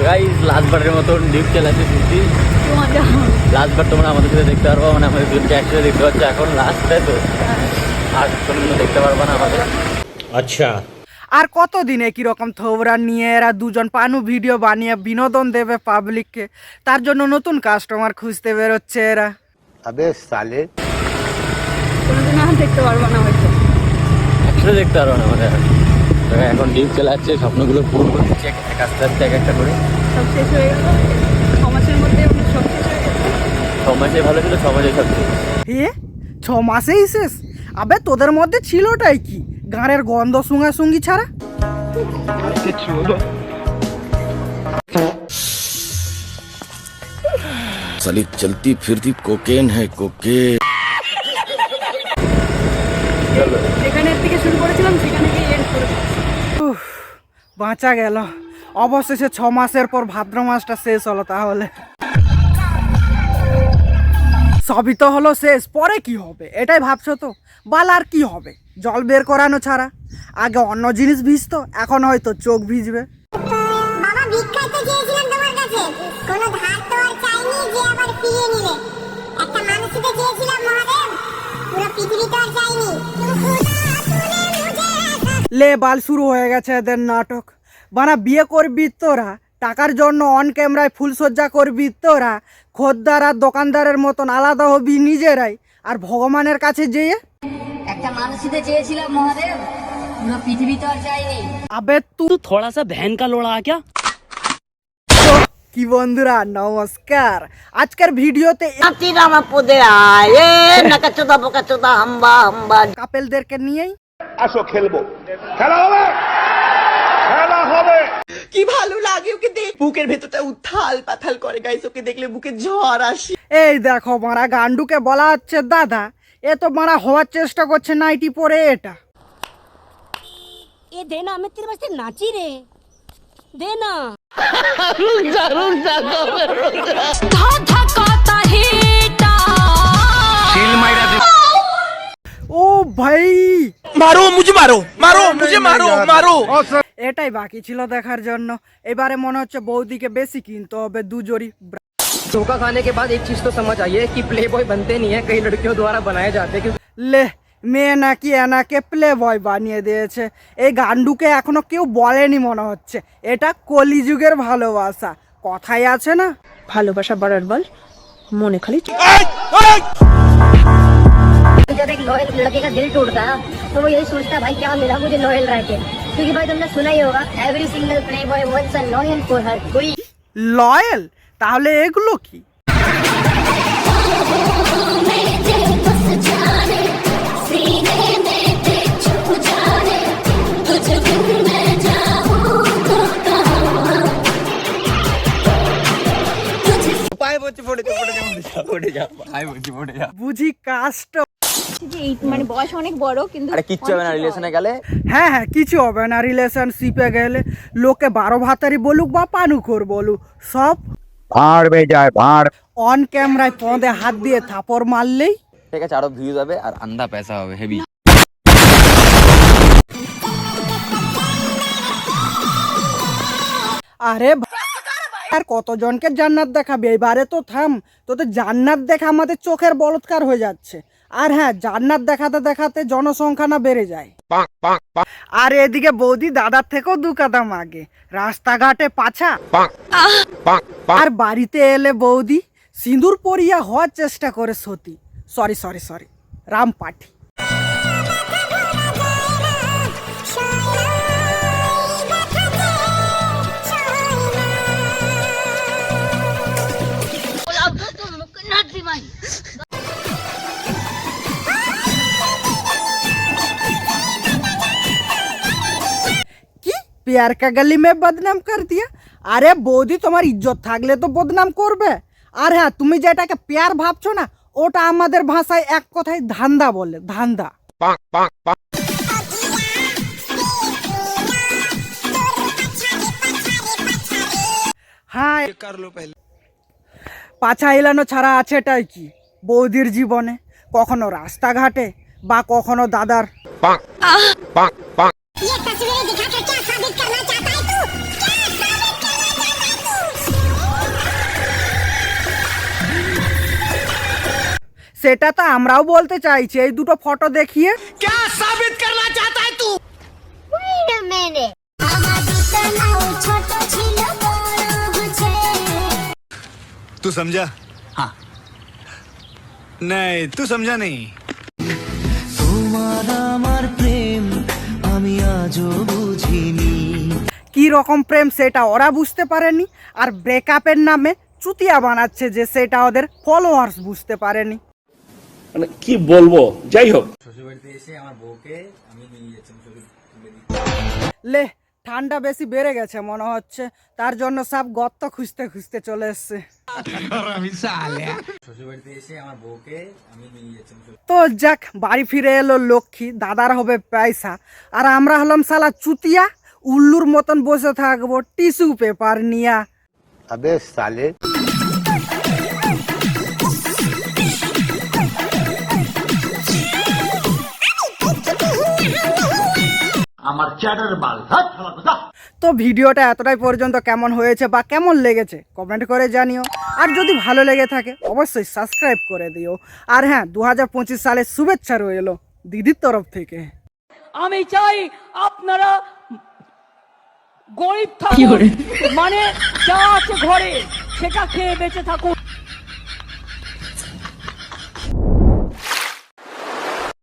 Guys লাস্টবারের মতন deep চালাচ্ছে সত্যি লাস্টবার তোমরা আমাদের সাথে দেখতে পারবো, মানে আমাদের দুজনকে একসাথে দেখতে পাচ্ছ এখন লাস্টে তো, আর কোনো দেখতে পারবো না আমাদের। আচ্ছা, আর কতদিন একই রকম থোবরা নিয়ে এরা দুজন পানু ভিডিও বানিয়ে বিনোদন দেবে পাবলিককে, তার জন্য নতুন কাস্টমার খুঁজতে বেরোচ্ছে এরা। আবে সালে কোনোদিন আর দেখতে পারবো না হয়তো, একসাথে দেখতে পারবো না আমাদের। এখন ডিপ চালাচ্ছে, স্বপ্নগুলো পূরণ করছে আস্তে আস্তে এক একটা করে। সব শেষ হয়ে গেল 6 মাসের মধ্যে, সব শেষ হয়ে গেল। 6 মাসে ভালো ছিল, 6 মাসে সব শেষ। হে 6 মাসেই শেষ? আবে তোদের মধ্যে ছিলটাই কি, গাঁড়ের গন্ধ সুঙ্গি ছাড়া? साली चलती फिरती कोकेन है कोकेन। যেখানের থেকে শুরু করেছিলাম সেখানে গিয়ে এন্ড করেছি। উফ, বাঁচা গেল। অবশেষে 6 মাসের পর ভাদ্র মাসটা শেষ হলো। তাহলে সবই তো হলো শেষ, পরে কি হবে এটাই ভাবছো তো? বাল আর কি হবে, জল বের করানো ছাড়া। আগে অন্য জিনিস ভিজতো, এখন হয়তো চোখ ভিজবে। বাবা ভিক্ষা তো চেয়েছিলাম তোমার কাছে, কোনো ধার তো আর চাইনি যে আবার ফিরিয়ে নিলে। একটা মানুষকে চেয়েছিলাম মহাদেব, পুরো পৃথিবী তো আর চাইনি। লে বাল শুরু হয়ে গেছে এদের নাটক। বানা বিয়ে করবি তোরা, টাকার জন্য অন ক্যামেরায় ফুলসজ্জা করবি তোরা, খদ্দার আর দোকানদারের মতন আলাদা হবি নিজেরাই, আর ভগবানের কাছে যেয়ে একটা মানুষকে চেয়েছিলাম মহাদেব, পুরো পৃথিবী তো আর চাইনি। আবে তুই थोड़ा सा बहन का लोड़ा क्या? কি বন্ধুরা নমস্কার। আজকের ভিডিওতে কাপেলদেরকে নিয়েই আসো খেলবো, খেলা হবে, খেলা হবে। কি ভালো লাগে ওকে দেখ, বুকের ভেতরটা উথাল পাথাল করে গাইস, ওকে দেখলে বুকে ঝড় আসে। এই দেখো মারা গান্ডুকে বলা হচ্ছে দাদা, এ তো মারা হওয়ার চেষ্টা করছে নাইটি পরে। এটা এ দে না, আমি তোর পাশে নাচি রে, দে না। ও ভাই, মারো মুঝে, মারো মারো মুঝে, মারো মারো। এটাই বাকি ছিল দেখার জন্য। এবারে মনে হচ্ছে বৌদিকে বেশি কিনতে হবে দুজোড়ি। धोखा खाने के बाद एक चीज तो समझ आइए कि प्ले बॉय बनते नहीं है, कई लड़कियों द्वारा बनाए जाते हैं। লে মেয়ে নাকি এনাকে প্লে বয় বানিয়ে দিয়েছে। এই গান্ডুকে এখনো কেউ বলেনি মনে হচ্ছে। এটা কলিযুগের ভালোবাসা, কথাই আছে না, ভালোবাসা বাড়ার বল মনে খালি। जब एक लॉयल लड़के का दिल टूटता है तो वो यही सोचता है भाई क्या मिला मुझे लॉयल रह के, क्योंकि भाई तुमने सुना ही होगा every single play boy wants a loyal for her. कोई লয়েল? তাহলে এগুলো কি? বুঝি কাস্ট। মানে বয়স অনেক বড়, কিন্তু আরে কিচ্ছু হবে না রিলেশনে গেলে। হ্যাঁ হ্যাঁ, কিছু হবে না রিলেশনশিপে গেলে। লোকে 12 ভাতারি বলুক বা পানুখোর বলুক, সব ভাড় বে যায় ভাড়। অন ক্যামেরায় পদে হাত দিয়ে থাপড় মারলেই ঠিক আছে, আরো ভিউজ হবে আর আন্ধা পয়সা হবে হেভি। আরে আর কতজনকে জান্নাত দেখাবি? এবারে তো থাম, তোদের জান্নাত দেখা আমাদের চোখের বলৎকার হয়ে যাচ্ছে। আর হ্যাঁ, জান্নাত দেখাতে দেখাতে জনসংখ্যা না বেড়ে যায়। আর এদিকে বৌদি দাদার থেকেও 2 কাদম আগে, রাস্তাঘাটে পাছা। আর বাড়িতে এলে বৌদি সিঁদুর পরিয়া হওয়ার চেষ্টা করে সতী, সরি সরি সরি রামপাঠি। কি प्यार का गली में बदनाम कर दिया? আরে বৌদি, তোমার ইজ্জত থাকলে তো বদনাম করবে। আর হ্যাঁ, তুমি যেটাকে পেয়ার ভাবছো না, ওটা আমাদের ভাষায় এক কথায় ধান্দা বলে, ধান্দা। হ্যাঁ, পাছা এলানো ছাড়া আছেটাই কি বৌদির জীবনে? কখনো রাস্তাঘাটে বা কখনো দাদার। ये तस्वीरें दिखाकर क्या साबित करना चाहता है तू? क्या साबित करना चाहता है तू? সেটা তো আমরাও বলতে চাইছি এই দুটো ফটো দেখিয়ে। Wait a minute. আমার দুটো নাও ছোট ছিল বড় হচ্ছে। तू समझा? हाँ नहीं तू समझा नहीं। কি রকম প্রেম সেটা ওরা বুঝতে পারেনি, আর ব্রেকআপের নামে চুতিয়া বানাচ্ছে যে সেটা ওদের ফলোয়ার্স বুঝতে পারেনি। মানে কি বলবো, যাই হোক। লে ঠান্ডা বেশি বেড়ে গেছে মনে হচ্ছে, তার জন্য সব গর্ত খুঁজতে খুঁজতে চলে এসছে। তো যাক, বাড়ি ফিরে এলো লক্ষ্মী, দাদার হবে পয়সা, আর আমরা হলাম শালা চুতিয়া, উল্লুর মতন বসে থাকবো টিস্যু পেপার নিয়া। अबे साले। তো ভিডিওটা এতটাই পর্যন্ত কেমন হয়েছে বা কেমন লেগেছে কমেন্ট করে জানিও, আর যদি ভালো লেগে থাকে অবশ্যই সাবস্ক্রাইব করে দিও। আর হ্যাঁ, 2025 সালের শুভেচ্ছা রইলো দিদির তরফ থেকে। আমি চাই আপনারা গরিব থাকুন, মানে যা আছে ঘরে সেটা খেয়ে বেঁচে থাকুন।